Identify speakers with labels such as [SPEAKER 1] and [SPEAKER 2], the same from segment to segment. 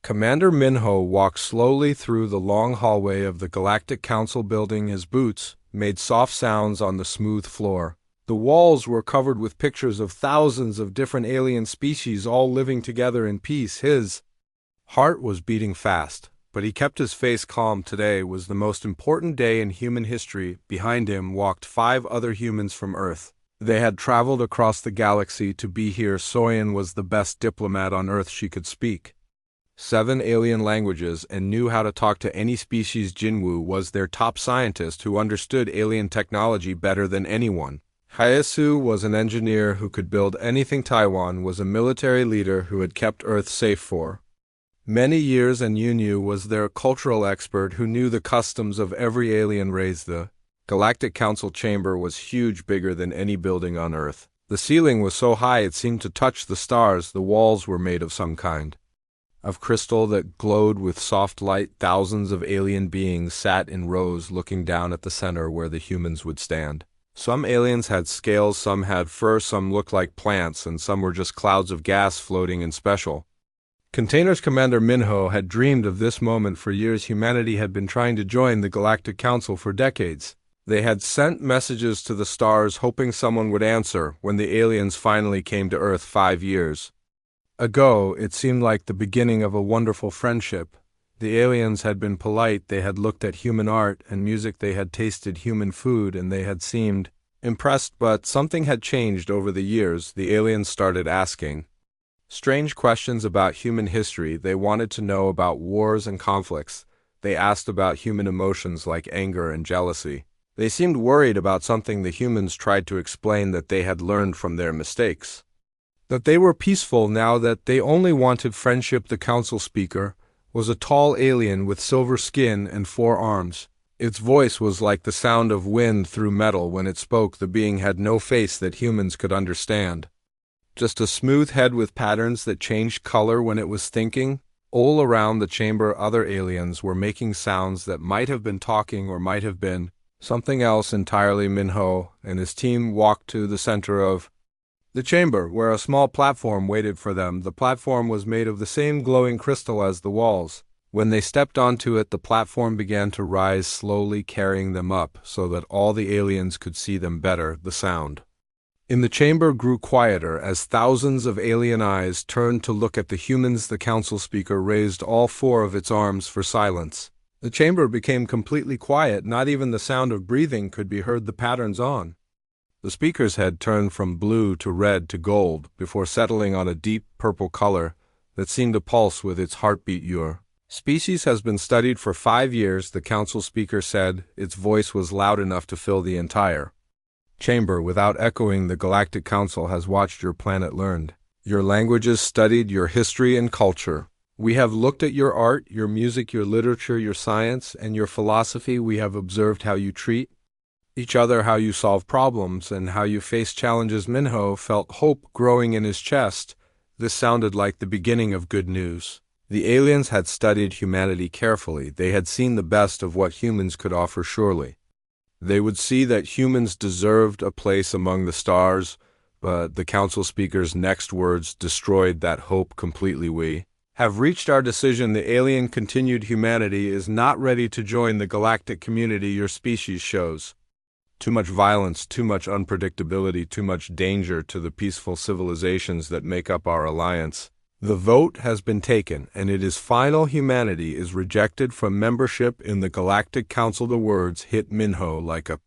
[SPEAKER 1] Commander Minho walked slowly through the long hallway of the Galactic Council building. His boots made soft sounds on the smooth floor. The walls were covered with pictures of thousands of different alien species all living together in peace. His heart was beating fast, but he kept his face calm. Today was the most important day in human history. Behind him walked 5 other humans from Earth. They had traveled across the galaxy to be here. Soyan was the best diplomat on Earth. She could speak 7 alien languages and knew how to talk to any species. Jinwoo was their top scientist who understood alien technology better than anyone. Hyasu was an engineer who could build anything. Taiwan was a military leader who had kept Earth safe for many years, and Yunyu was their cultural expert who knew the customs of every alien race. The Galactic Council chamber was huge, bigger than any building on Earth. The ceiling was so high it seemed to touch the stars. The walls were made of some kind of crystal that glowed with soft light. Thousands of alien beings sat in rows looking down at the center where the humans would stand. Some aliens had scales, some had fur, some looked like plants, and some were just clouds of gas floating in special containers. Commander Minho had dreamed of this moment for years. Humanity had been trying to join the Galactic Council for decades. They had sent messages to the stars hoping someone would answer. When the aliens finally came to Earth 5 years ago, it seemed like the beginning of a wonderful friendship. The aliens had been polite, they had looked at human art and music, they had tasted human food, and they had seemed impressed. But something had changed over the years. The aliens started asking strange questions about human history. They wanted to know about wars and conflicts. They asked about human emotions like anger and jealousy. They seemed worried about something. The humans tried to explain that they had learned from their mistakes, that they were peaceful now, that they only wanted friendship. The council speaker was a tall alien with silver skin and 4 arms. Its voice was like the sound of wind through metal. When it spoke, the being had no face that humans could understand, just a smooth head with patterns that changed color when it was thinking. All around the chamber, other aliens were making sounds that might have been talking or might have been something else entirely. Minho and his team walked to the center of the chamber, where a small platform waited for them. The platform was made of the same glowing crystal as the walls. When they stepped onto it, the platform began to rise slowly, carrying them up so that all the aliens could see them better. The sound in the chamber grew quieter as thousands of alien eyes turned to look at the humans. The council speaker raised all 4 of its arms for silence. The chamber became completely quiet. Not even the sound of breathing could be heard. The patterns on the speaker's head turned from blue to red to gold before settling on a deep purple color that seemed to pulse with its heartbeat. Your species has been studied for 5 years, the council speaker said. Its voice was loud enough to fill the entire chamber without echoing. The Galactic Council has watched your planet, learned your languages, studied your history and culture. We have looked at your art, your music, your literature, your science, and your philosophy. We have observed how you treat each other, how you solve problems, and how you face challenges. Minho felt hope growing in his chest. This sounded like the beginning of good news. The aliens had studied humanity carefully. They had seen the best of what humans could offer. Surely they would see that humans deserved a place among the stars. But the council speaker's next words destroyed that hope completely. We have reached our decision, the alien continued. Humanity is not ready to join the galactic community. Your species shows too much violence, too much unpredictability, too much danger to the peaceful civilizations that make up our alliance. The vote has been taken, and it is final. Humanity is rejected from membership in the Galactic Council. The words hit Minho like a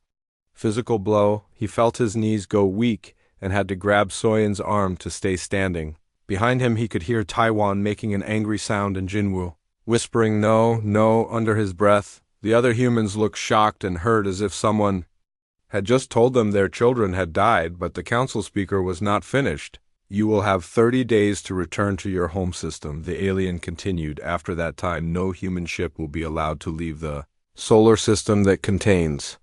[SPEAKER 1] physical blow. He felt his knees go weak and had to grab Soyan's arm to stay standing. Behind him he could hear Taiwan making an angry sound and Jinwoo whispering no, no under his breath. The other humans looked shocked and hurt, as if someone had just told them their children had died. But the council speaker was not finished. You will have 30 days to return to your home system, the alien continued. After that time, no human ship will be allowed to leave the solar system that contains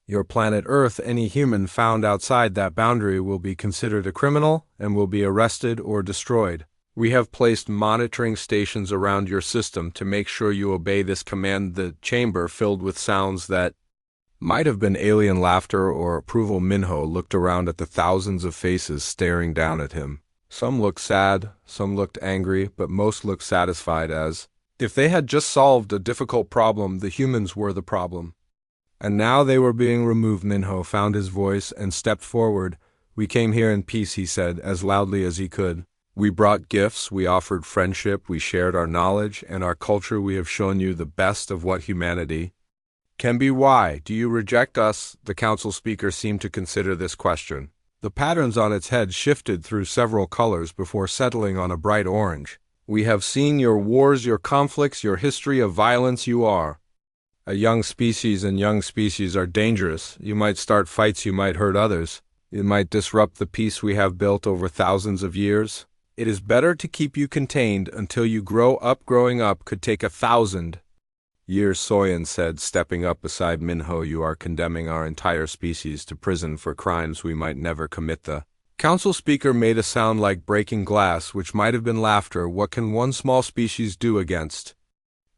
[SPEAKER 1] your planet Earth. Any human found outside that boundary will be considered a criminal and will be arrested or destroyed. We have placed monitoring stations around your system to make sure you obey this command. The chamber filled with sounds that might have been alien laughter or approval. Minho looked around at the thousands of faces staring down at him. Some looked sad, some looked angry, but most looked satisfied as if they had just solved a difficult problem, the humans were the problem. And now they were being removed. Minho found his voice and stepped forward. "We came here in peace," he said, as loudly as he could. "We brought gifts, we offered friendship, we shared our knowledge and our culture. We have shown you the best of what humanity can be. Why do you reject us?" The council speaker seemed to consider this question. The patterns on its head shifted through several colors before settling on a bright orange. "We have seen your wars, your conflicts, your history of violence. You are a young species, and young species are dangerous. You might start fights, you might hurt others. It might disrupt the peace we have built over thousands of years. It is better to keep you contained until you grow up. Growing up could take 1,000 years," Soyan said, stepping up beside Minho. "You are condemning our entire species to prison for crimes we might never commit." The council speaker made a sound like breaking glass, which might have been laughter. "What can one small species do against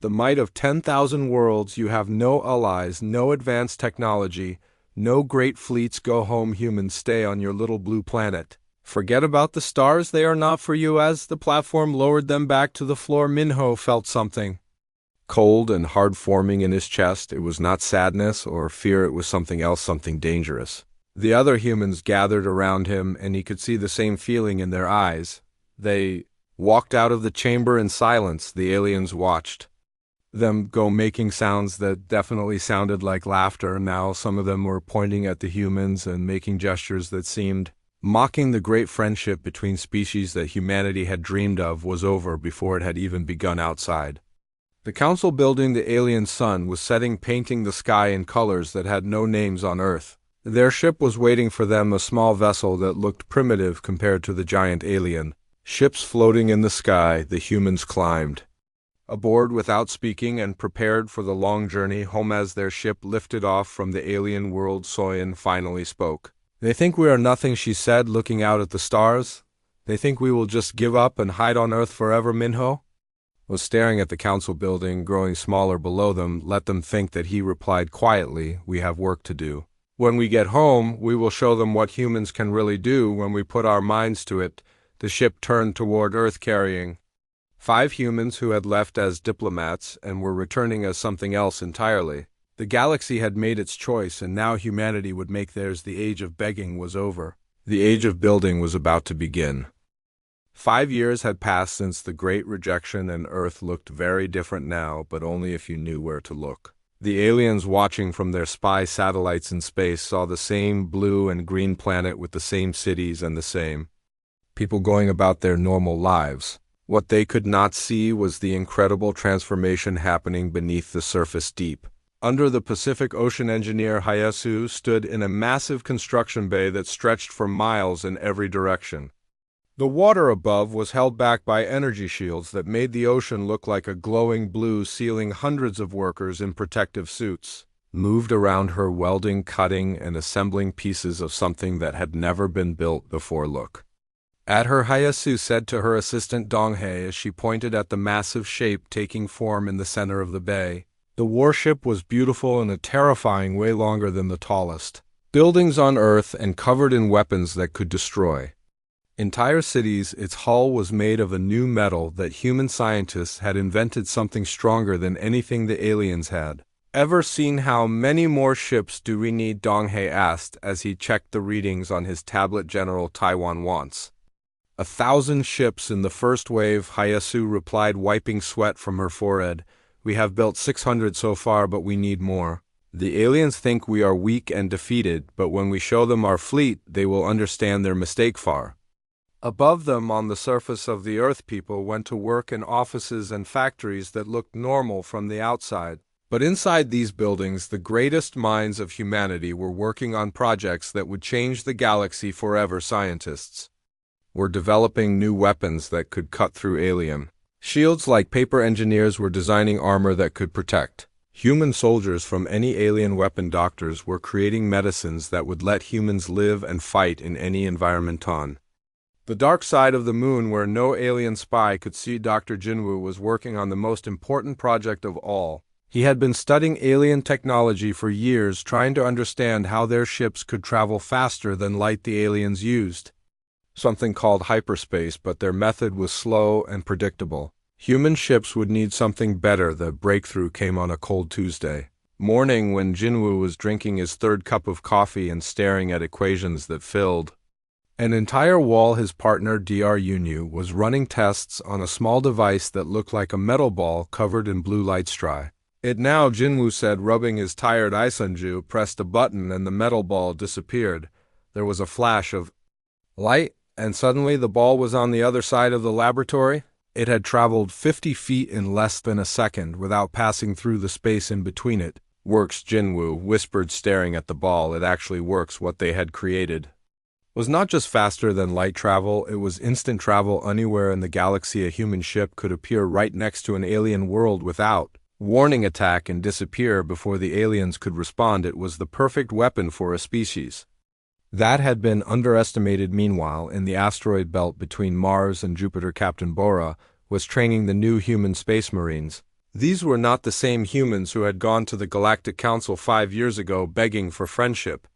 [SPEAKER 1] the might of 10,000 worlds? You have no allies, no advanced technology, no great fleets. Go home, humans. Stay on your little blue planet. Forget about the stars, they are not for you." As the platform lowered them back to the floor, Minho felt something cold and hard forming in his chest. It was not sadness or fear, it was something else, something dangerous. The other humans gathered around him, and he could see the same feeling in their eyes. They walked out of the chamber in silence. The aliens watched them go, making sounds that definitely sounded like laughter. Now some of them were pointing at the humans and making gestures that seemed mocking. The great friendship between species that humanity had dreamed of was over before it had even begun. Outside the council building, the alien sun was setting, painting the sky in colors that had no names on Earth. Their ship was waiting for them, a small vessel that looked primitive compared to the giant alien ships floating in the sky. The humans climbed aboard without speaking and prepared for the long journey home. As their ship lifted off from the alien world, Soyan finally spoke. "They think we are nothing," she said, looking out at the stars. "They think we will just give up and hide on Earth forever." Minho was staring at the council building, growing smaller below them. "Let them think that," he replied quietly. "We have work to do. When we get home, we will show them what humans can really do when we put our minds to it." The ship turned toward Earth, carrying 5 humans who had left as diplomats and were returning as something else entirely. The galaxy had made its choice, and now humanity would make theirs. The age of begging was over. The age of building was about to begin. 5 years had passed since the great rejection, and Earth looked very different now, but only if you knew where to look. The aliens watching from their spy satellites in space saw the same blue and green planet with the same cities and the same people going about their normal lives. What they could not see was the incredible transformation happening beneath the surface. Deep under the Pacific Ocean, engineer Hayasu stood in a massive construction bay that stretched for miles in every direction. The water above was held back by energy shields that made the ocean look like a glowing blue ceiling. Hundreds of workers in protective suits moved around her, welding, cutting, and assembling pieces of something that had never been built before. "Look at her," Hayasu said to her assistant Donghae as she pointed at the massive shape taking form in the center of the bay. The warship was beautiful in a terrifying way, longer than the tallest buildings on Earth and covered in weapons that could destroy entire cities. Its hull was made of a new metal that human scientists had invented, something stronger than anything the aliens had ever seen. "How many more ships do we need?" Donghae asked as he checked the readings on his tablet. "General Taiwan wants 1,000 ships in the first wave," Hayasu replied, wiping sweat from her forehead. "We have built 600 so far, but we need more. The aliens think we are weak and defeated, but when we show them our fleet, they will understand their mistake." Far above them on the surface of the Earth, people went to work in offices and factories that looked normal from the outside. But inside these buildings, the greatest minds of humanity were working on projects that would change the galaxy forever. Scientists were developing new weapons that could cut through alien shields like paper. Engineers were designing armor that could protect human soldiers from any alien weapon. Doctors were creating medicines that would let humans live and fight in any environment. On the dark side of the moon, where no alien spy could see, Dr. Jinwoo was working on the most important project of all. He had been studying alien technology for years, trying to understand how their ships could travel faster than light the aliens used. something called hyperspace, but their method was slow and predictable. Human ships would need something better. The breakthrough came on a cold Tuesday morning when Jinwoo was drinking his third cup of coffee and staring at equations that filled an entire wall. His partner, Dr. Yunyu, was running tests on a small device that looked like a metal ball covered in blue light straw. "It now," Jinwoo said, rubbing his tired eye. Sunju pressed a button and the metal ball disappeared. There was a flash of light, and suddenly the ball was on the other side of the laboratory. It had traveled 50 feet in less than a second without passing through the space in between it. "Works," Jinwoo whispered, staring at the ball. "It actually works. What they had created was not just faster than light travel, it was instant travel anywhere in the galaxy. A human ship could appear right next to an alien world without warning, attack, and disappear before the aliens could respond. It was the perfect weapon for a species that had been underestimated. Meanwhile, in the asteroid belt between Mars and Jupiter, Captain Bora was training the new human space marines. These were not the same humans who had gone to the Galactic Council 5 years ago begging for friendship.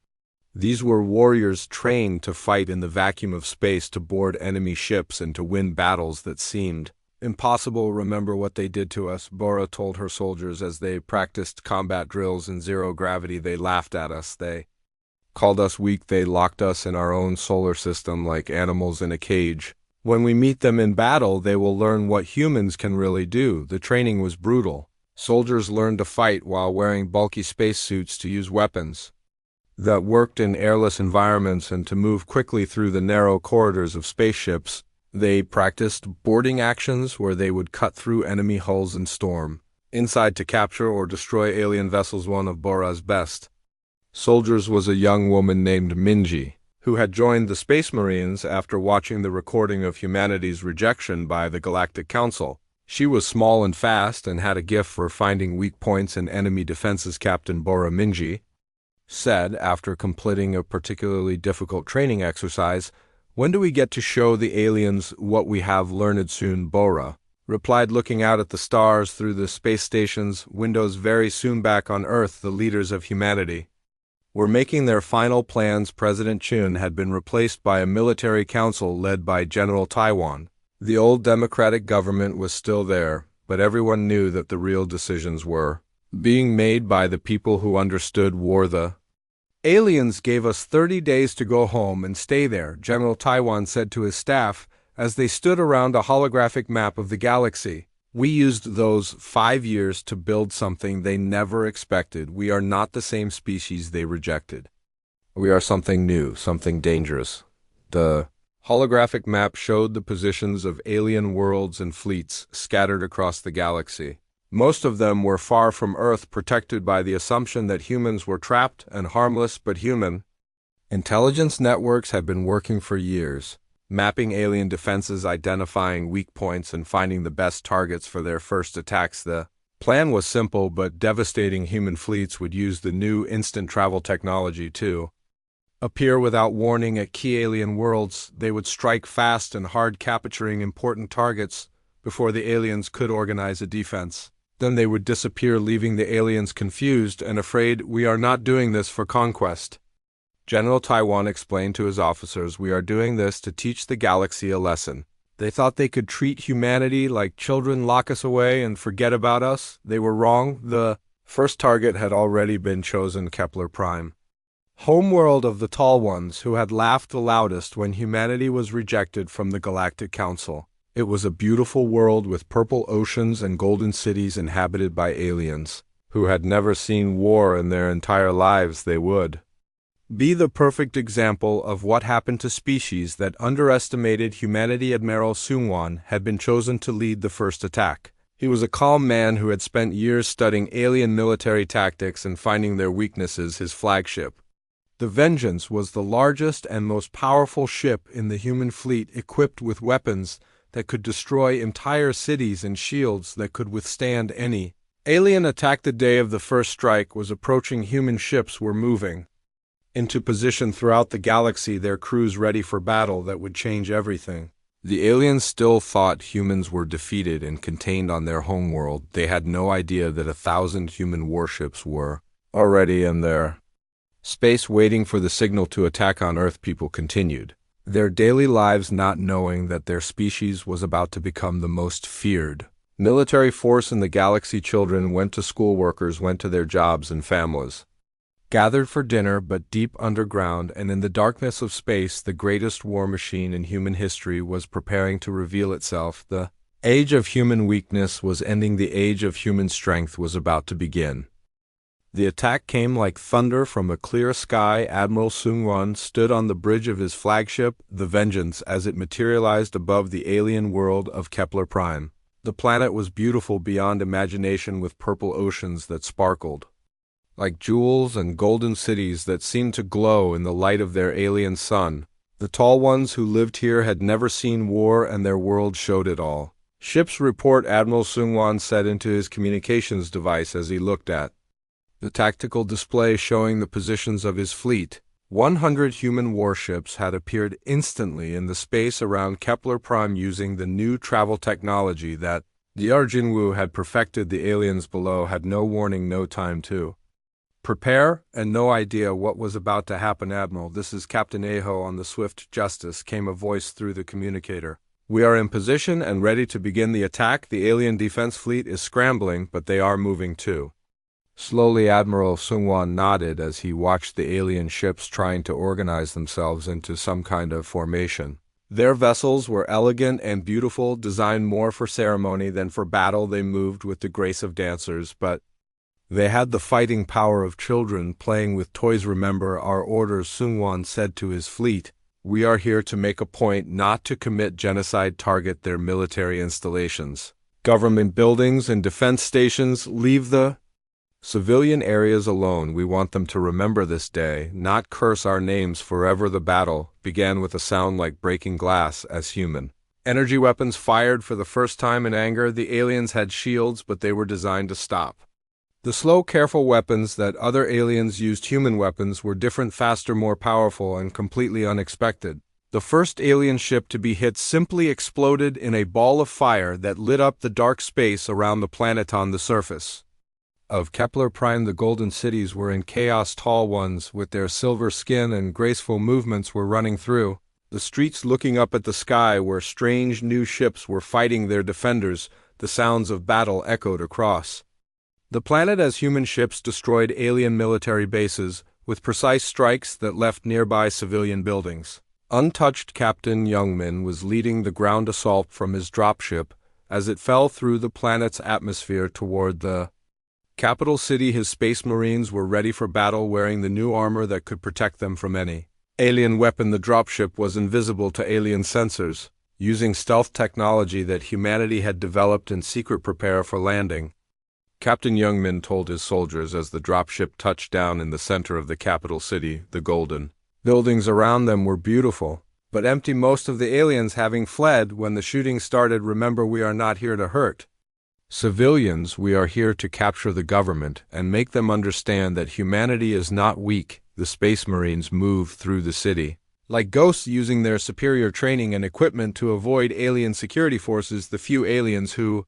[SPEAKER 1] These were warriors trained to fight in the vacuum of space, to board enemy ships, and to win battles that seemed impossible. "Remember what they did to us," Bora told her soldiers as they practiced combat drills in zero gravity. "They laughed at us. They called us weak. They locked us in our own solar system like animals in a cage. When we meet them in battle, they will learn what humans can really do." The training was brutal. Soldiers learned to fight while wearing bulky spacesuits, to use weapons that worked in airless environments, and to move quickly through the narrow corridors of spaceships. They practiced boarding actions where they would cut through enemy hulls and storm inside to capture or destroy alien vessels. One of Bora's best soldiers was a young woman named Minji, who had joined the Space Marines after watching the recording of humanity's rejection by the Galactic Council. She was small and fast and had a gift for finding weak points in enemy defenses. Captain Bora, Minji said after completing a particularly difficult training exercise, "When do we get to show the aliens what we have learned?" "Soon," Bora replied, looking out at the stars through the space station's windows. "Very soon. Back on Earth, the leaders of humanity were making their final plans." President Chun had been replaced by a military council led by General Taiwan. The old democratic government was still there, but everyone knew that the real decisions were being made by the people who understood war. "The aliens gave us 30 days to go home and stay there," General Taiwan said to his staff as they stood around a holographic map of the galaxy. "We used those 5 years to build something they never expected. We are not the same species they rejected. We are something new, something dangerous." The holographic map showed the positions of alien worlds and fleets scattered across the galaxy. Most of them were far from Earth, protected by the assumption that humans were trapped and harmless. But human intelligence networks had been working for years, mapping alien defenses, identifying weak points, and finding the best targets for their first attacks. The plan was simple but devastating. Human fleets would use the new instant travel technology to appear without warning at key alien worlds. They would strike fast and hard, capturing important targets before the aliens could organize a defense. Then they would disappear, leaving the aliens confused and afraid. "We are not doing this for conquest," General Taiwan explained to his officers. "We are doing this to teach the galaxy a lesson. They thought they could treat humanity like children, lock us away, and forget about us. They were wrong." The first target had already been chosen: Kepler Prime, homeworld of the Tall Ones, who had laughed the loudest when humanity was rejected from the Galactic Council. It was a beautiful world with purple oceans and golden cities inhabited by aliens who had never seen war in their entire lives. They would be the perfect example of what happened to species that underestimated humanity. Admiral Sungwon had been chosen to lead the first attack. He was a calm man who had spent years studying alien military tactics and finding their weaknesses. His flagship, the Vengeance, was the largest and most powerful ship in the human fleet, equipped with weapons that could destroy entire cities and shields that could withstand any alien attack. The day of the first strike was approaching. Human ships were moving into position throughout the galaxy, their crews ready for battle that would change everything. The aliens still thought humans were defeated and contained on their homeworld. They had no idea that 1,000 human warships were already in their space waiting for the signal to attack on Earth. People continued their daily lives not knowing that their species was about to become the most feared military force in the galaxy. Children went to school, workers went to their jobs, and families gathered for dinner. But deep underground and in the darkness of space, the greatest war machine in human history was preparing to reveal itself. The age of human weakness was ending. The age of human strength was about to begin. The attack came like thunder from a clear sky. Admiral Sung-won stood on the bridge of his flagship, the Vengeance, as it materialized above the alien world of Kepler Prime. The planet was beautiful beyond imagination, with purple oceans that sparkled like jewels and golden cities that seemed to glow in the light of their alien sun. The tall ones who lived here had never seen war, and their world showed it all. "Ship's report," Admiral Sung-won said into his communications device as he looked at the tactical display showing the positions of his fleet. 100 human warships had appeared instantly in the space around Kepler Prime using the new travel technology that the Arjinwu had perfected. The aliens below had no warning, no time to prepare, and no idea what was about to happen. "Admiral, this is Captain Aho on the Swift Justice," came a voice through the communicator. "We are in position and ready to begin the attack. The alien defense fleet is scrambling, but they are moving too." Slowly, Admiral Sung-won nodded as he watched the alien ships trying to organize themselves into some kind of formation. Their vessels were elegant and beautiful, designed more for ceremony than for battle. They moved with the grace of dancers, but they had the fighting power of children playing with toys. "Remember our orders," Sung-won said to his fleet. "We are here to make a point, not to commit genocide. Target their military installations, government buildings, and defense stations. Leave the civilian areas alone. We want them to remember this day, not curse our names forever." The battle began with a sound like breaking glass as human energy weapons fired for the first time in anger. The aliens had shields, but they were designed to stop the slow, careful weapons that other aliens used. Human weapons were different, faster, more powerful, and completely unexpected. The first alien ship to be hit simply exploded in a ball of fire that lit up the dark space around the planet. On the surface of Kepler Prime, the golden cities were in chaos. Tall ones with their silver skin and graceful movements were running through the streets, looking up at the sky where strange new ships were fighting their defenders. The sounds of battle echoed across the planet as human ships destroyed alien military bases with precise strikes that left nearby civilian buildings untouched. Captain Youngmin was leading the ground assault from his dropship as it fell through the planet's atmosphere toward the capital city. His space marines were ready for battle, wearing the new armor that could protect them from any alien weapon. The dropship was invisible to alien sensors, using stealth technology that humanity had developed in secret. "Prepare for landing," Captain Youngmin told his soldiers as the dropship touched down in the center of the capital city. The golden buildings around them were beautiful, but empty, most of the aliens having fled when the shooting started. "Remember, we are not here to hurt civilians. We are here to capture the government and make them understand that humanity is not weak." The Space Marines moved through the city like ghosts, using their superior training and equipment to avoid alien security forces. The few aliens who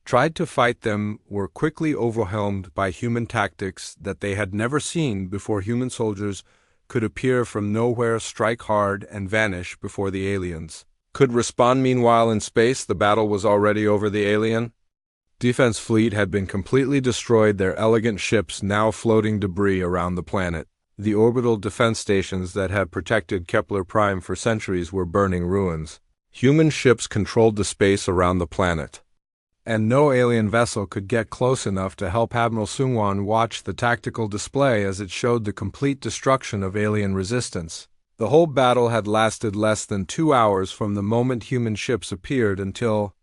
[SPEAKER 1] tried to fight them were quickly overwhelmed by human tactics that they had never seen before. Human soldiers could appear from nowhere, strike hard, and vanish before the aliens could respond. Meanwhile, in space, the battle was already over. The alien defense fleet had been completely destroyed, their elegant ships now floating debris around the planet. The orbital defense stations that had protected Kepler Prime for centuries were burning ruins. Human ships controlled the space around the planet, and no alien vessel could get close enough to help. Admiral Sung-won watched the tactical display as it showed the complete destruction of alien resistance. The whole battle had lasted less than 2 hours from the moment human ships appeared until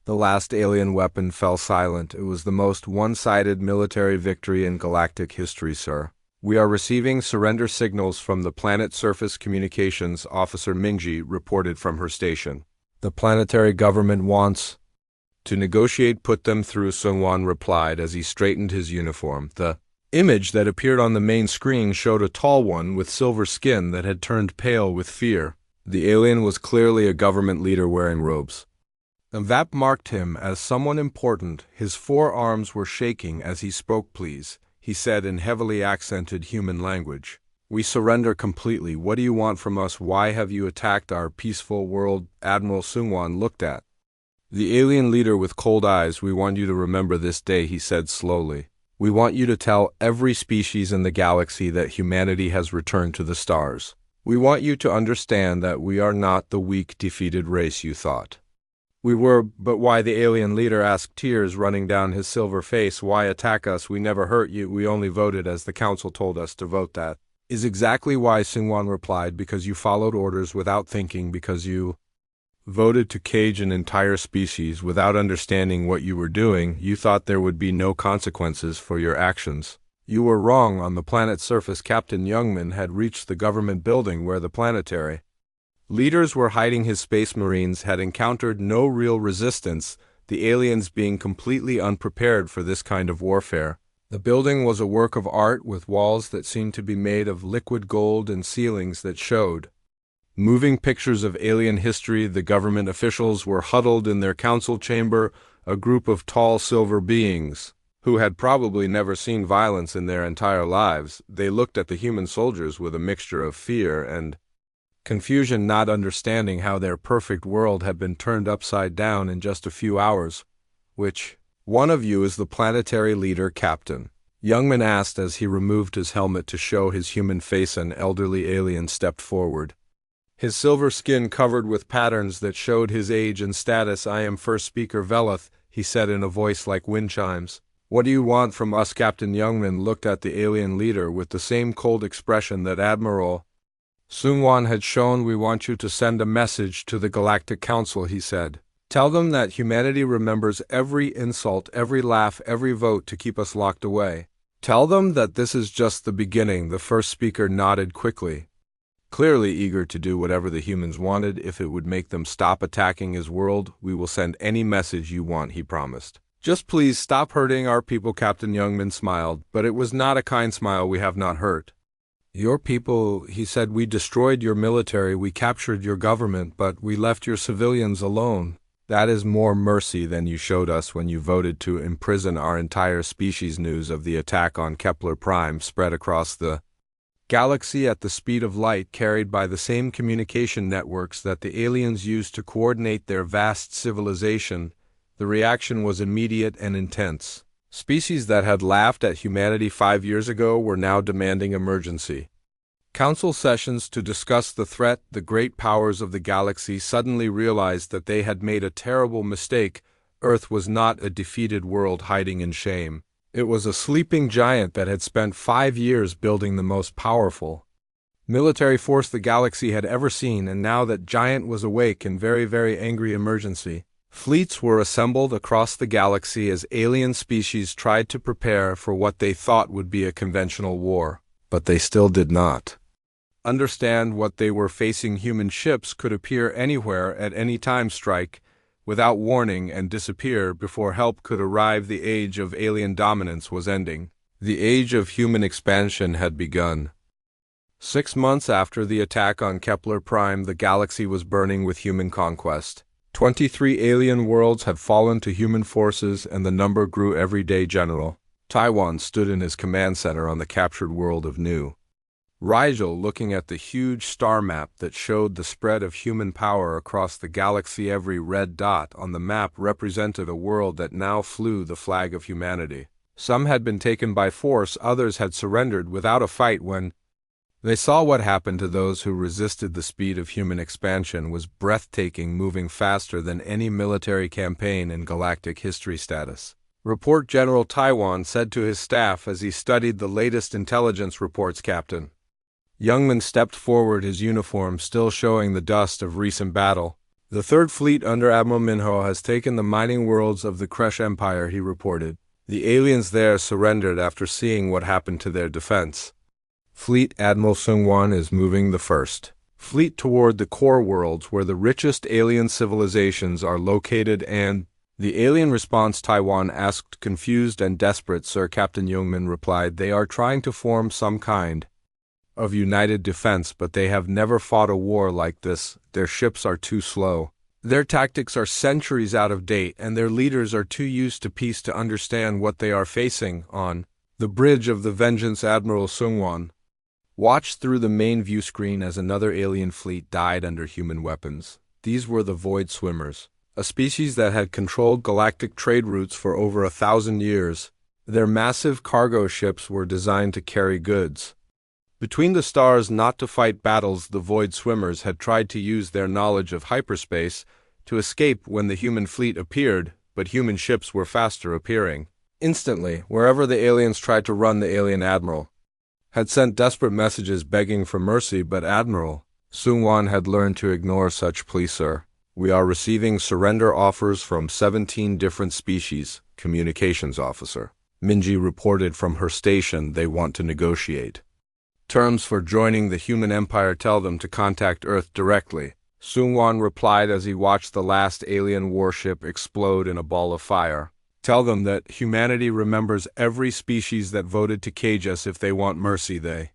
[SPEAKER 1] the last alien weapon fell silent. It was the most one-sided military victory in galactic history, sir. "We are receiving surrender signals from the planet surface communications," Officer Mingji reported from her station. "The planetary government wants to negotiate. Put them through," Sung-won replied as he straightened his uniform. The image that appeared on the main screen showed a tall one with silver skin that had turned pale with fear. The alien was clearly a government leader wearing robes. The Vap marked him as someone important. His forearms were shaking as he spoke. "Please," he said in heavily accented human language. We surrender completely. What do you want from us? Why have you attacked our peaceful world? Admiral Sungwon looked at the alien leader with cold eyes. We want you to remember this day, he said slowly. We want you to tell every species in the galaxy that humanity has returned to the stars. We want you to understand that we are not the weak, defeated race you thought we were. But why? The alien leader asked, tears running down his silver face. Why attack us? We never hurt you. We only voted as the council told us to vote. That is exactly why, Sungwon replied, because you followed orders without thinking, because you voted to cage an entire species without understanding what you were doing. You thought there would be no consequences for your actions. You were wrong. On the planet's surface, Captain Youngman had reached the government building where the planetary leaders were hiding. His space marines had encountered no real resistance, the aliens being completely unprepared for this kind of warfare. The building was a work of art, with walls that seemed to be made of liquid gold and ceilings that showed moving pictures of alien history. The government officials were huddled in their council chamber, a group of tall silver beings who had probably never seen violence in their entire lives. They looked at the human soldiers with a mixture of fear and confusion, not understanding how their perfect world had been turned upside down in just a few hours. Which one of you is the planetary leader, Captain? Youngman asked as he removed his helmet to show his human face. An elderly alien stepped forward, his silver skin covered with patterns that showed his age and status. I am first speaker Veleth, he said in a voice like wind chimes. What do you want from us? Captain Youngman looked at the alien leader with the same cold expression that Admiral Sungwon had shown. We want you to send a message to the Galactic Council, he said. Tell them that humanity remembers every insult, every laugh, every vote to keep us locked away. Tell them that this is just the beginning. The first speaker nodded quickly, clearly eager to do whatever the humans wanted if it would make them stop attacking his world. We will send any message you want, he promised. Just please stop hurting our people. Captain Youngman smiled, but it was not a kind smile. We have not hurt your people, he said. We destroyed your military, we captured your government, but we left your civilians alone. That is more mercy than you showed us when you voted to imprison our entire species. News of the attack on Kepler Prime spread across the galaxy at the speed of light, carried by the same communication networks that the aliens used to coordinate their vast civilization. The reaction was immediate and intense. Species that had laughed at humanity 5 years ago were now demanding emergency council sessions to discuss the threat. The great powers of the galaxy suddenly realized that they had made a terrible mistake. Earth was not a defeated world hiding in shame. It was a sleeping giant that had spent 5 years building the most powerful military force the galaxy had ever seen, and now that giant was awake in very, very angry. Emergency fleets were assembled across the galaxy as alien species tried to prepare for what they thought would be a conventional war. But they still did not understand what they were facing. Human ships could appear anywhere at any time, strike without warning, and disappear before help could arrive. The age of alien dominance was ending. The age of human expansion had begun. 6 months after the attack on Kepler Prime, the galaxy was burning with human conquest. 23 alien worlds had fallen to human forces, and the number grew every day. General Taiwan stood in his command center on the captured world of New Rigel, looking at the huge star map that showed the spread of human power across the galaxy. Every red dot on the map represented a world that now flew the flag of humanity. Some had been taken by force, others had surrendered without a fight. When they saw what happened to those who resisted, the speed of human expansion was breathtaking, moving faster than any military campaign in galactic history. Status report, General Taiwan said to his staff as he studied the latest intelligence reports. Captain Youngman stepped forward, his uniform still showing the dust of recent battle. The Third Fleet under Admiral Minho has taken the mining worlds of the Kresh Empire, he reported. The aliens there surrendered after seeing what happened to their defense. Fleet Admiral Sungwon is moving the First Fleet toward the core worlds where the richest alien civilizations are located. And the alien response? Taiwan asked, confused and desperate. Sir, Captain Youngman replied, they are trying to form some kind of united defense, but they have never fought a war like this. Their ships are too slow. Their tactics are centuries out of date, and their leaders are too used to peace to understand what they are facing. On the bridge of the Vengeance, Admiral Sungwon watched through the main view screen as another alien fleet died under human weapons. These were the Void Swimmers, a species that had controlled galactic trade routes for over 1,000 years. Their massive cargo ships were designed to carry goods between the stars, not to fight battles. The Void Swimmers had tried to use their knowledge of hyperspace to escape when the human fleet appeared, but human ships were faster appearing. Instantly, wherever the aliens tried to run, the alien admiral had sent desperate messages begging for mercy, but Admiral Sungwon had learned to ignore such pleas. Sir, we are receiving surrender offers from 17 different species, communications officer Minji reported from her station. They want to negotiate terms for joining the human empire. Tell them to contact Earth directly, Sungwon replied as he watched the last alien warship explode in a ball of fire. Tell them that humanity remembers every species that voted to cage us. If they want mercy, they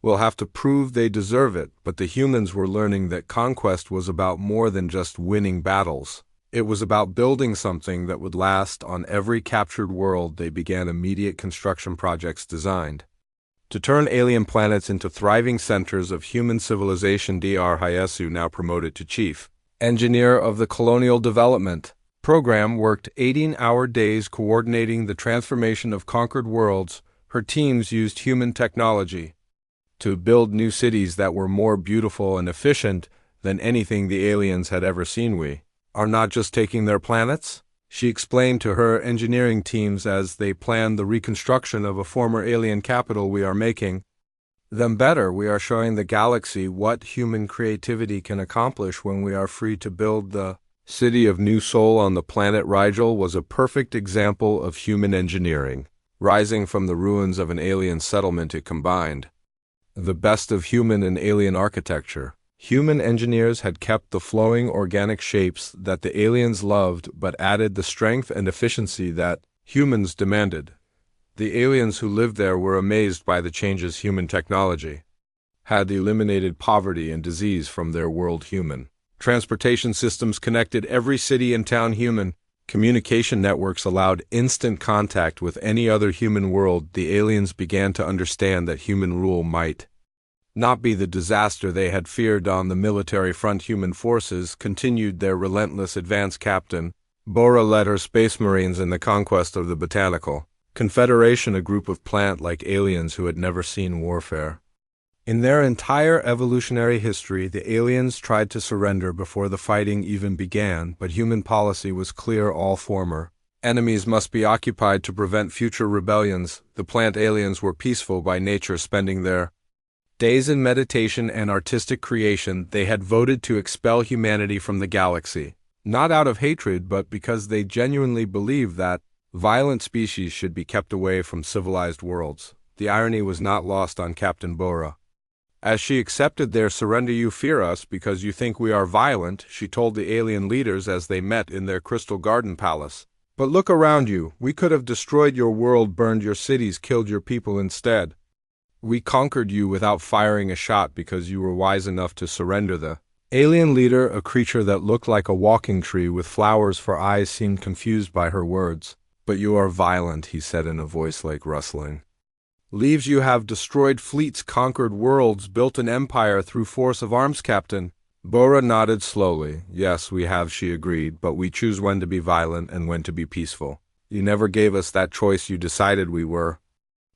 [SPEAKER 1] will have to prove they deserve it. But the humans were learning that conquest was about more than just winning battles. It was about building something that would last on every captured world. They began immediate construction projects designed to turn alien planets into thriving centers of human civilization. Dr. Hyesu, now promoted to chief engineer of the Colonial Development Program, worked 18-hour days coordinating the transformation of conquered worlds. Her teams used human technology to build new cities that were more beautiful and efficient than anything the aliens had ever seen. We are not just taking their planets, she explained to her engineering teams as they planned the reconstruction of a former alien capital. We are making them better. We are showing the galaxy what human creativity can accomplish when we are free to build. The city of New Seoul on the planet Rigel was a perfect example of human engineering. Rising from the ruins of an alien settlement, it combined the best of human and alien architecture. Human engineers had kept the flowing organic shapes that the aliens loved, but added the strength and efficiency that humans demanded. The aliens who lived there were amazed by the changes human technology had eliminated poverty and disease from their world. Human transportation systems connected every city and town. Human communication networks allowed instant contact with any other human world. The aliens began to understand that human rule might not be the disaster they had feared. On the military front, human forces continued their relentless advance. Captain Bora led her Space Marines in the conquest of the Botanical Confederation, a group of plant-like aliens who had never seen warfare in their entire evolutionary history. The aliens tried to surrender before the fighting even began, but human policy was clear: all former enemies must be occupied to prevent future rebellions. The plant aliens were peaceful by nature, spending their days in meditation and artistic creation. They had voted to expel humanity from the galaxy, not out of hatred, but because they genuinely believed that violent species should be kept away from civilized worlds. The irony was not lost on Captain Bora as she accepted their surrender. You fear us because you think we are violent, she told the alien leaders as they met in their Crystal Garden Palace. But look around you. We could have destroyed your world, burned your cities, killed your people instead. We conquered you without firing a shot because you were wise enough to surrender. The alien leader, a creature that looked like a walking tree with flowers for eyes, seemed confused by her words. But you are violent, he said in a voice like rustling leaves. You have destroyed fleets, conquered worlds, built an empire through force of arms. Captain Bora nodded slowly. Yes, we have, she agreed, but we choose when to be violent and when to be peaceful. You never gave us that choice. You decided we were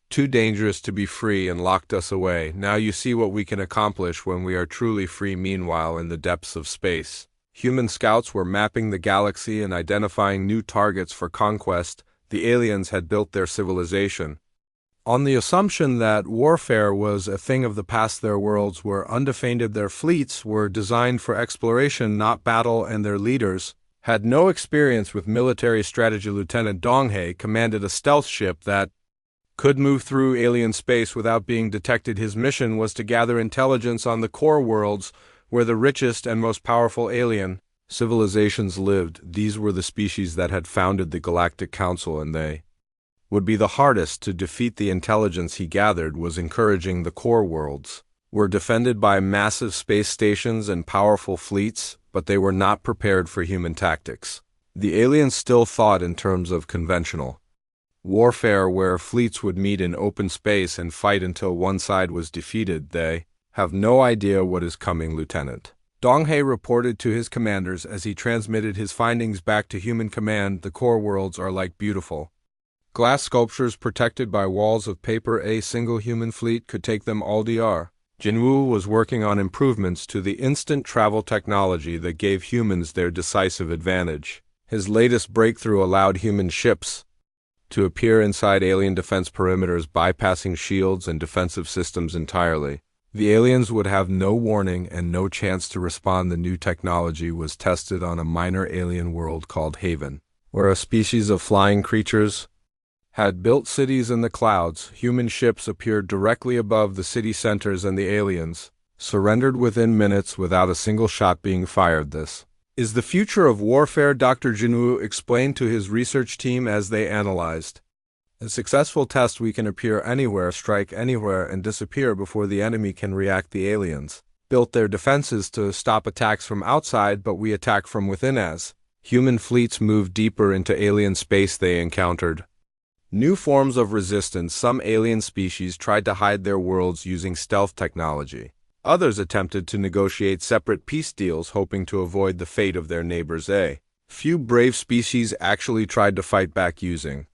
[SPEAKER 1] too dangerous to be free and locked us away. Now you see what we can accomplish when we are truly free. Meanwhile, in the depths of space, human scouts were mapping the galaxy and identifying new targets for conquest. The aliens had built their civilization on the assumption that warfare was a thing of the past. Their worlds were undefended. Their fleets were designed for exploration, not battle, and their leaders had no experience with military strategy. Lieutenant Donghae commanded a stealth ship that could move through alien space without being detected. His mission was to gather intelligence on the core worlds where the richest and most powerful alien civilizations lived. These were the species that had founded the Galactic Council, and they would be the hardest to defeat. The intelligence he gathered was encouraging. The core worlds were defended by massive space stations and powerful fleets, but they were not prepared for human tactics. The aliens still thought in terms of conventional Warfare where fleets would meet in open space and fight until one side was defeated. They have no idea what is coming, Lieutenant. Donghae reported to his commanders as he transmitted his findings back to Human Command. The core worlds are like beautiful glass sculptures protected by walls of paper. A single human fleet could take them all. Dr. Jinwoo was working on improvements to the instant travel technology that gave humans their decisive advantage. His latest breakthrough allowed human ships to appear inside alien defense perimeters, bypassing shields and defensive systems entirely. The aliens would have no warning and no chance to respond. The new technology was tested on a minor alien world called Haven, where a species of flying creatures had built cities in the clouds. Human ships appeared directly above the city centers and the aliens surrendered within minutes without a single shot being fired. This is the future of warfare, Dr. Jinwoo explained to his research team as they analyzed. A successful test, we can appear anywhere, strike anywhere, and disappear before the enemy can react. The aliens built their defenses to stop attacks from outside, but we attack from within. As human fleets moved deeper into alien space, they encountered new forms of resistance. Some alien species tried to hide their worlds using stealth technology. Others attempted to negotiate separate peace deals, hoping to avoid the fate of their neighbors. A few brave species actually tried to fight back using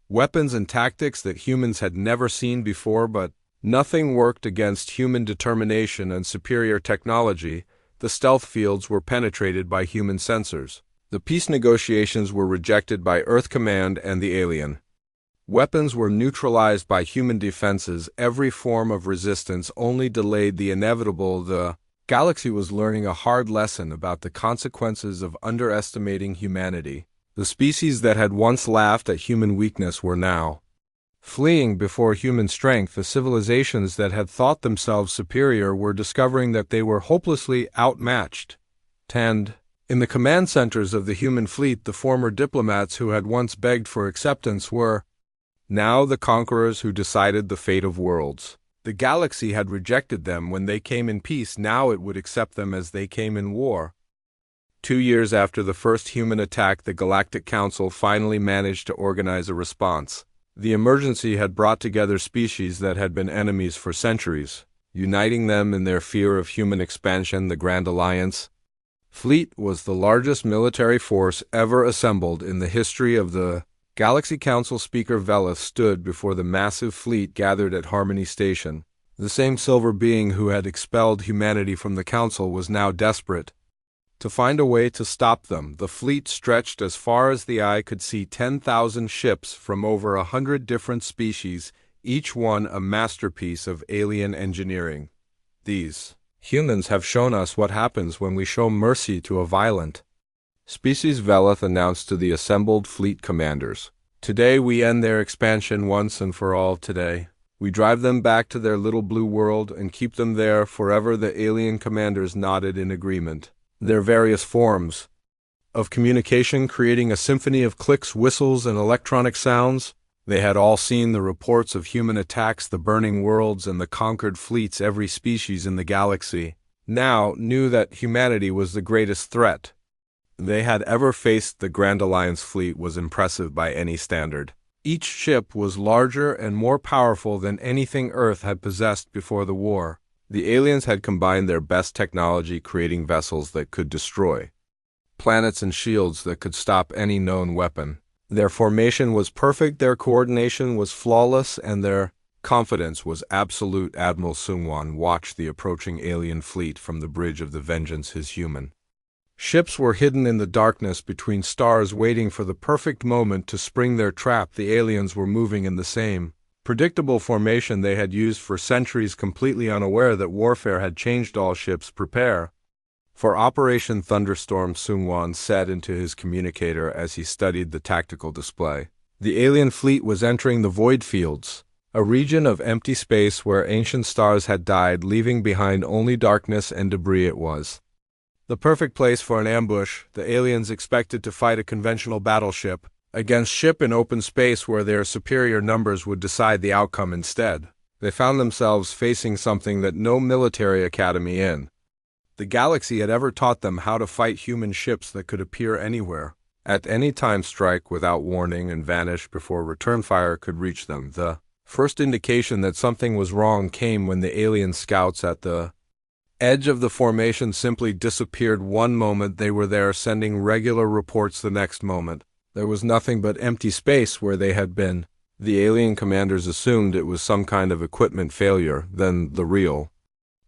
[SPEAKER 1] weapons and tactics that humans had never seen before, but nothing worked against human determination and superior technology. The stealth fields were penetrated by human sensors. The peace negotiations were rejected by Earth Command, and the alien weapons were neutralized by human defenses. Every form of resistance only delayed the inevitable. The galaxy was learning a hard lesson about the consequences of underestimating humanity. The species that had once laughed at human weakness were now fleeing before human strength. The civilizations that had thought themselves superior were discovering that they were hopelessly outmatched. And in the command centers of the human fleet, the former diplomats who had once begged for acceptance were now the conquerors who decided the fate of worlds. The galaxy had rejected them when they came in peace. Now it would accept them as they came in war. 2 years after the first human attack, the Galactic Council finally managed to organize a response. The emergency had brought together species that had been enemies for centuries, uniting them in their fear of human expansion. The Grand Alliance fleet was the largest military force ever assembled in the history of the Galaxy Council. Speaker Velith stood before the massive fleet gathered at Harmony Station. The same silver being who had expelled humanity from the Council was now desperate to find a way to stop them. The fleet stretched as far as the eye could see. 10,000 ships from over 100 different species, each one a masterpiece of alien engineering. These humans have shown us what happens when we show mercy to a violent species, Velith announced to the assembled fleet commanders. Today we end their expansion once and for all. Today we drive them back to their little blue world and keep them there forever. The alien commanders nodded in agreement. Their various forms of communication creating a symphony of clicks, whistles, and electronic sounds. They had all seen the reports of human attacks, the burning worlds, and the conquered fleets. Every species in the galaxy now knew that humanity was the greatest threat they had ever faced. The Grand Alliance fleet was impressive by any standard. Each ship was larger and more powerful than anything Earth had possessed before the war. The aliens had combined their best technology, creating vessels that could destroy planets and shields that could stop any known weapon. Their formation was perfect, their coordination was flawless, and their confidence was absolute. Admiral Sungwon watched the approaching alien fleet from the bridge of the Vengeance. His human ships were hidden in the darkness between stars, waiting for the perfect moment to spring their trap. The aliens were moving in the same predictable formation they had used for centuries, completely unaware that warfare had changed. All ships prepare for Operation Thunderstorm, Sungwon said into his communicator as he studied the tactical display. The alien fleet was entering the void fields, a region of empty space where ancient stars had died, leaving behind only darkness and debris. It was the perfect place for an ambush. The aliens expected to fight a conventional battleship against ship in open space where their superior numbers would decide the outcome. Instead, they found themselves facing something that no military academy in the galaxy had ever taught them: how to fight human ships that could appear anywhere. at any time strike without warning and vanish before return fire could reach them. The first indication that something was wrong came when the alien scouts at the edge of the formation simply disappeared. One moment they were there, sending regular reports the next moment. There was nothing but empty space where they had been. The alien commanders assumed it was some kind of equipment failure. Then the real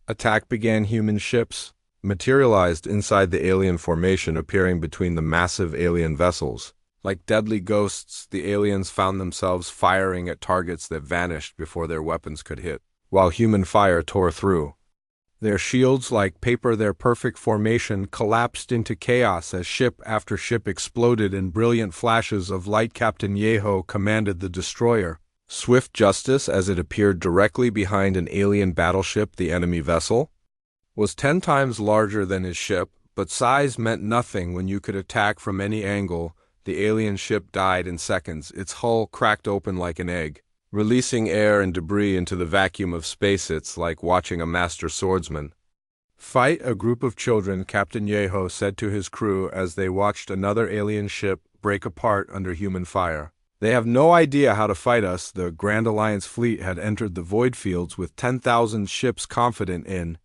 [SPEAKER 1] attack began. Human ships materialized inside the alien formation, appearing between the massive alien vessels. Like deadly ghosts, the aliens found themselves firing at targets that vanished before their weapons could hit, while human fire tore through. Their shields like paper, their perfect formation collapsed into chaos as ship after ship exploded in brilliant flashes of light. Captain Yeho commanded the destroyer Swift Justice as it appeared directly behind an alien battleship. The enemy vessel was 10 times larger than his ship, but size meant nothing when you could attack from any angle. The alien ship died in seconds, its hull cracked open like an egg, releasing air and debris into the vacuum of space. It's like watching a master swordsman fight a group of children, Captain Yeho said to his crew as they watched another alien ship break apart under human fire. They have no idea how to fight us. The Grand Alliance fleet had entered the void fields with 10,000 ships, confident in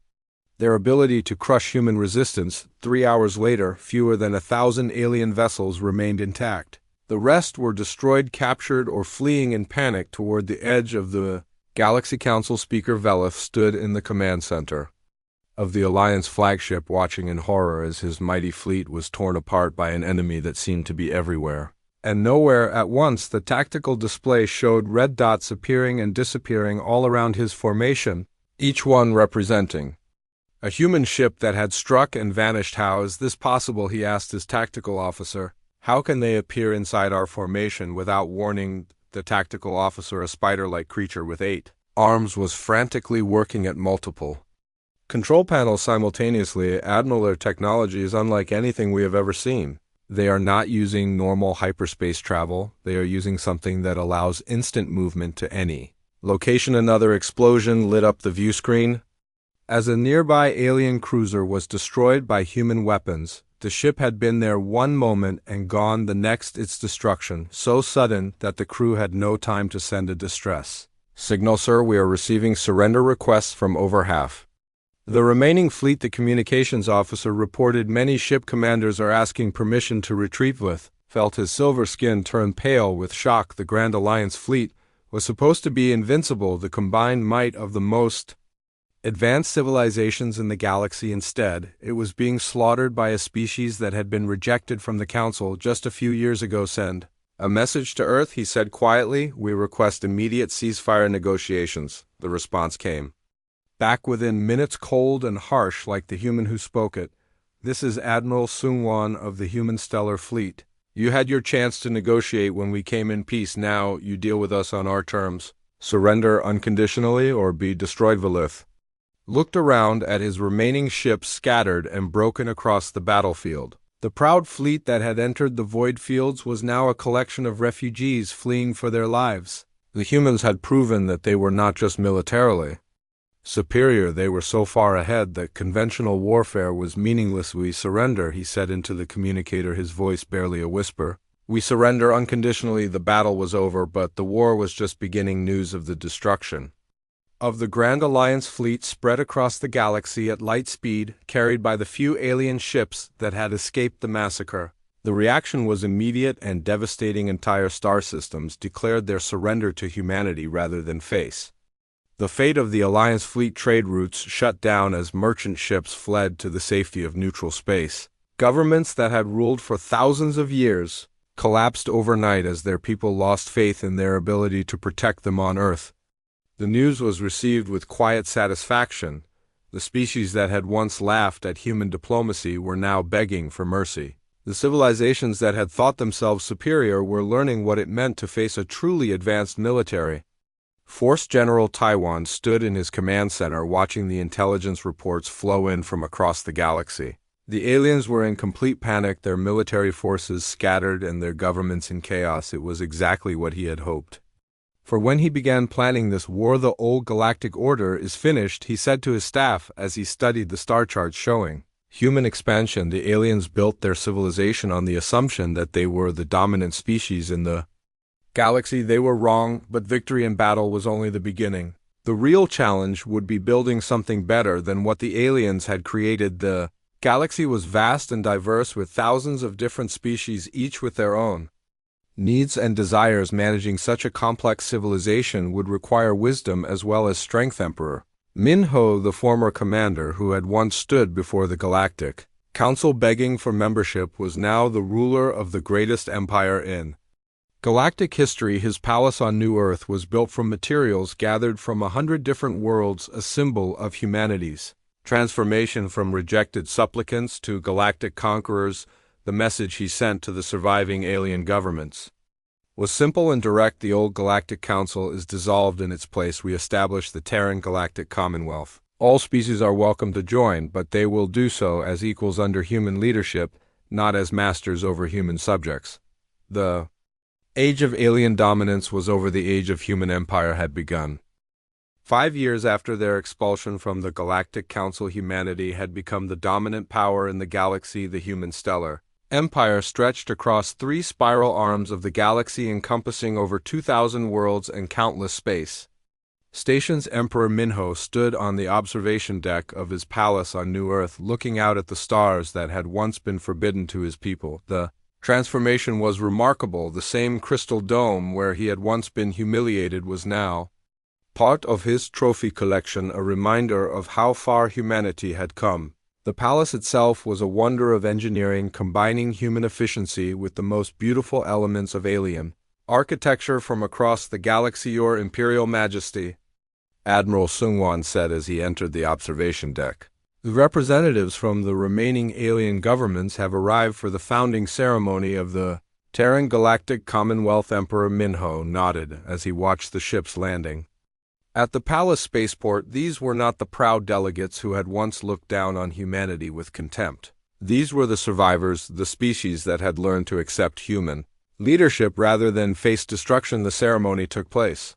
[SPEAKER 1] their ability to crush human resistance. 3 hours later, fewer than 1,000 alien vessels remained intact. The rest were destroyed, captured, or fleeing in panic toward the edge of the Galaxy. Council Speaker Velith stood in the command center of the Alliance flagship, watching in horror as his mighty fleet was torn apart by an enemy that seemed to be everywhere and nowhere at once. The tactical display showed red dots appearing and disappearing all around his formation, each one representing a human ship that had struck and vanished. How is this possible? He asked his tactical officer. How can they appear inside our formation without warning? The tactical officer, a spider-like creature with 8 arms, was frantically working at multiple control panels simultaneously. Admiral, their technology is unlike anything we have ever seen. They are not using normal hyperspace travel. They are using something that allows instant movement to any location. Another explosion lit up the view screen as a nearby alien cruiser was destroyed by human weapons. The ship had been there one moment and gone the next, its destruction so sudden that the crew had no time to send a distress signal. Sir, we are receiving surrender requests from over half the remaining fleet. The communications officer reported many ship commanders are asking permission to retreat. With felt his silver skin turn pale with shock. The Grand Alliance fleet was supposed to be invincible, the combined might of the most advanced civilizations in the galaxy. Instead, it was being slaughtered by a species that had been rejected from the Council just a few years ago. Send a message to Earth, he said quietly. We request immediate ceasefire negotiations. The response came back within minutes, cold and harsh like the human who spoke it. This is Admiral Sungwon of the human stellar fleet. You had your chance to negotiate when we came in peace. Now you deal with us on our terms. Surrender unconditionally or be destroyed. Velith looked around at his remaining ships scattered and broken across the battlefield. The proud fleet that had entered the void fields was now a collection of refugees fleeing for their lives. The humans had proven that they were not just militarily superior, they were so far ahead that conventional warfare was meaningless. We surrender, he said into the communicator, his voice barely a whisper. We surrender unconditionally. The battle was over, but the war was just beginning. News of the destruction of the Grand Alliance fleet spread across the galaxy at light speed, carried by the few alien ships that had escaped the massacre. The reaction was immediate and devastating. Entire star systems declared their surrender to humanity rather than face the fate of the Alliance fleet. Trade routes shut down as merchant ships fled to the safety of neutral space. Governments that had ruled for thousands of years collapsed overnight as their people lost faith in their ability to protect them on Earth. The news was received with quiet satisfaction. The species that had once laughed at human diplomacy were now begging for mercy. The civilizations that had thought themselves superior were learning what it meant to face a truly advanced military force. General Taiwan stood in his command center watching the intelligence reports flow in from across the galaxy. The aliens were in complete panic, their military forces scattered and their governments in chaos. It was exactly what he had hoped. For when he began planning this war, the old galactic order is finished, he said to his staff as he studied the star charts showing Human expansion. The aliens built their civilization on the assumption that they were the dominant species in the galaxy. They were wrong, but victory in battle was only the beginning. The real challenge would be building something better than what the aliens had created. The galaxy was vast and diverse, with thousands of different species, each with their own needs and desires. Managing such a complex civilization would require wisdom as well as strength. Emperor Minho, the former commander who had once stood before the Galactic Council begging for membership, was now the ruler of the greatest empire in galactic history. His palace on New Earth was built from materials gathered from 100 different worlds, a symbol of humanity's transformation from rejected supplicants to galactic conquerors. The message he sent to the surviving alien governments was simple and direct. The old Galactic Council is dissolved. In its place, we establish the Terran Galactic Commonwealth. All species are welcome to join, but they will do so as equals under human leadership, not as masters over human subjects. The age of alien dominance was over. The age of human empire had begun. 5 years after their expulsion from the Galactic Council, humanity had become the dominant power in the galaxy. The human stellar empire stretched across 3 spiral arms of the galaxy, encompassing over 2,000 worlds and countless space stations. Emperor Minho stood on the observation deck of his palace on New Earth, looking out at the stars that had once been forbidden to his people. The transformation was remarkable. The same crystal dome where he had once been humiliated was now part of his trophy collection, a reminder of how far humanity had come. The palace itself was a wonder of engineering, combining human efficiency with the most beautiful elements of alien architecture from across the galaxy. Your Imperial Majesty, Admiral Sungwon said as he entered the observation deck. The representatives from the remaining alien governments have arrived for the founding ceremony of the Terran Galactic Commonwealth. Emperor Minho nodded as he watched the ships landing at the palace spaceport. These were not the proud delegates who had once looked down on humanity with contempt. These were the survivors, the species that had learned to accept human leadership rather than face destruction. The ceremony took place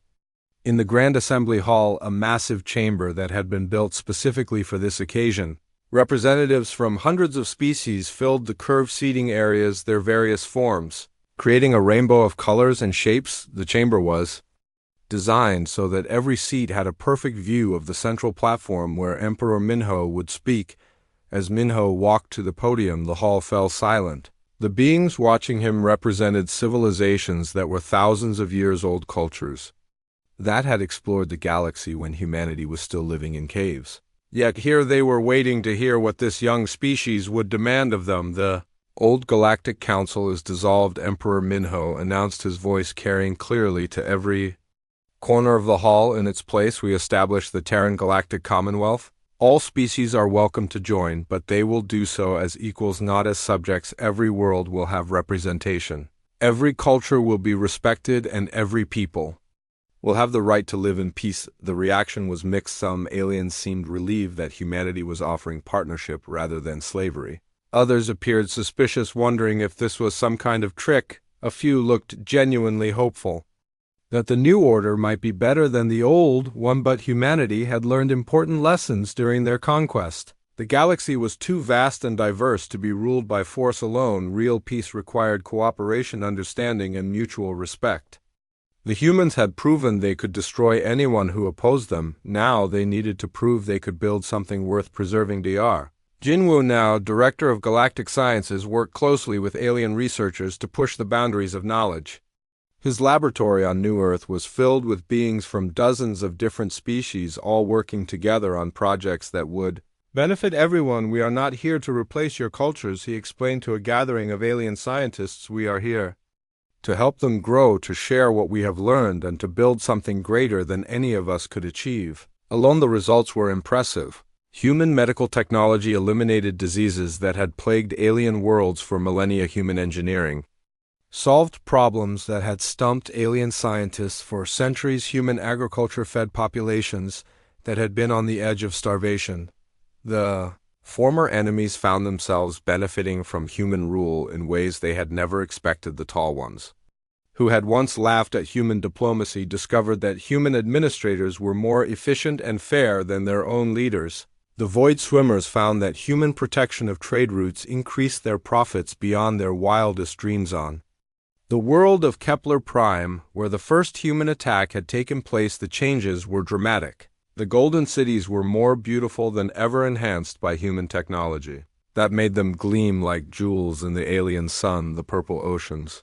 [SPEAKER 1] in the Grand Assembly Hall, a massive chamber that had been built specifically for this occasion. Representatives from hundreds of species filled the curved seating areas, their various forms creating a rainbow of colors and shapes. The chamber was designed so that every seat had a perfect view of the central platform where Emperor Minho would speak. As Minho walked to the podium, the hall fell silent. The beings watching him represented civilizations that were thousands of years old, cultures that had explored the galaxy when humanity was still living in caves. Yet here they were waiting to hear what this young species would demand of them. The old Galactic Council is dissolved, Emperor Minho announced, his voice carrying clearly to every corner of the hall. In its place, we establish the Terran Galactic Commonwealth. All species are welcome to join, but they will do so as equals, not as subjects. Every world will have representation. Every culture will be respected, and every people will have the right to live in peace. The reaction was mixed. Some aliens seemed relieved that humanity was offering partnership rather than slavery. Others appeared suspicious, wondering if this was some kind of trick. A few looked genuinely hopeful that the new order might be better than the old one, but humanity had learned important lessons during their conquest. The galaxy was too vast and diverse to be ruled by force alone. Real peace required cooperation, understanding, and mutual respect. The humans had proven they could destroy anyone who opposed them. Now they needed to prove they could build something worth preserving. Dr. Jinwoo, now Director of Galactic Sciences, worked closely with alien researchers to push the boundaries of knowledge. His laboratory on New Earth was filled with beings from dozens of different species, all working together on projects that would benefit everyone. We are not here to replace your cultures, he explained to a gathering of alien scientists. We are here to help them grow, to share what we have learned, and to build something greater than any of us could achieve alone. The results were impressive. Human medical technology eliminated diseases that had plagued alien worlds for millennia. Human engineering solved problems that had stumped alien scientists for centuries. Human agriculture fed populations that had been on the edge of starvation. The former enemies found themselves benefiting from human rule in ways they had never expected. The tall ones, who had once laughed at human diplomacy, discovered that human administrators were more efficient and fair than their own leaders. The Void Swimmers found that human protection of trade routes increased their profits beyond their wildest dreams on. The world of Kepler Prime, where the first human attack had taken place, the changes were dramatic. The golden cities were more beautiful than ever, enhanced by human technology that made them gleam like jewels in the alien sun. The purple oceans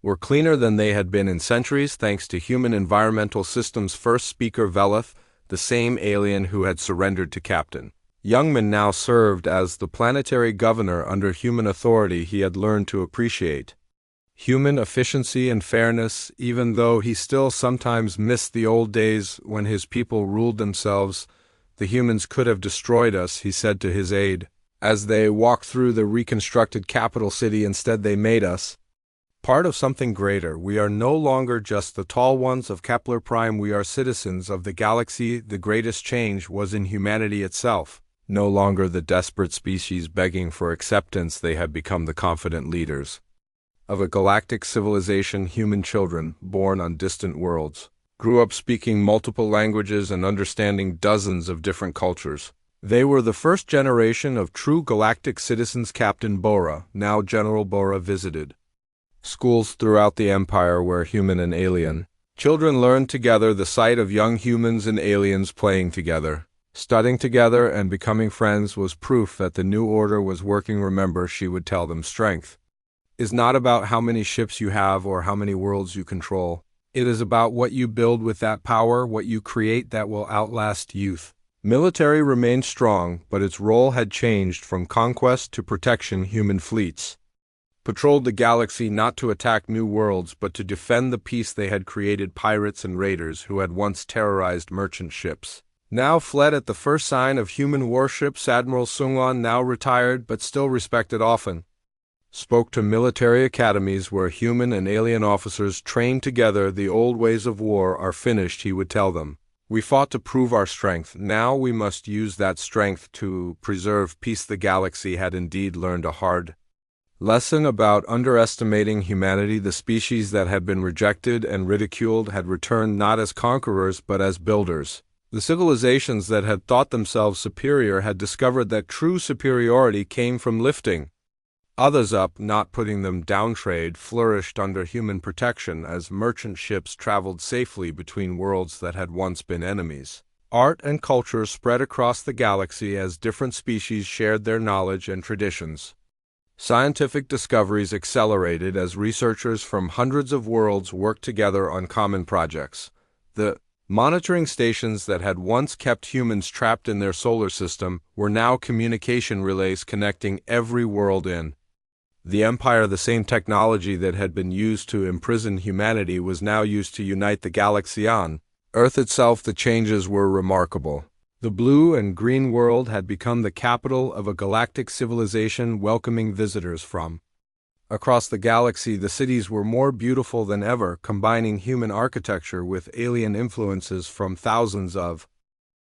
[SPEAKER 1] were cleaner than they had been in centuries thanks to human environmental systems. First speaker Veleth, the same alien who had surrendered to Captain Youngman, now served as the planetary governor under human authority. He had learned to appreciate human efficiency and fairness, even though he still sometimes missed the old days when his people ruled themselves. The humans could have destroyed us, he said to his aide, as they walked through the reconstructed capital city. Instead, they made us part of something greater. We are no longer just the tall ones of Kepler Prime. We are citizens of the galaxy. The greatest change was in humanity itself. No longer the desperate species begging for acceptance, they had become the confident leaders of a galactic civilization. Human children, born on distant worlds, grew up speaking multiple languages and understanding dozens of different cultures. They were the first generation of true galactic citizens. Captain Bora, now General Bora, visited schools throughout the Empire where human and alien children learned together. The sight of young humans and aliens playing together, studying together, and becoming friends was proof that the new order was working. Remember, she would tell them, strength is not about how many ships you have or how many worlds you control. It is about what you build with that power, what you create that will outlast youth. Military remained strong, but its role had changed from conquest to protection. Human fleets patrolled the galaxy not to attack new worlds, but to defend the peace they had created. Pirates and raiders who had once terrorized merchant ships now fled at the first sign of human warships. Admiral Sungwon, now retired but still respected, often spoke to military academies where human and alien officers trained together. The old ways of war are finished, he would tell them. We fought to prove our strength. Now we must use that strength to preserve peace. The galaxy had indeed learned a hard lesson about underestimating humanity. The species that had been rejected and ridiculed had returned not as conquerors but as builders. The civilizations that had thought themselves superior had discovered that true superiority came from lifting others up, not putting them down. Trade flourished under human protection as merchant ships traveled safely between worlds that had once been enemies. Art and culture spread across the galaxy as different species shared their knowledge and traditions. Scientific discoveries accelerated as researchers from hundreds of worlds worked together on common projects. The monitoring stations that had once kept humans trapped in their solar system were now communication relays connecting every world in the Empire. The same technology that had been used to imprison humanity was now used to unite the galaxy on Earth itself. The changes were remarkable. The blue and green world had become the capital of a galactic civilization, welcoming visitors from across the galaxy. The cities were more beautiful than ever, combining human architecture with alien influences from thousands of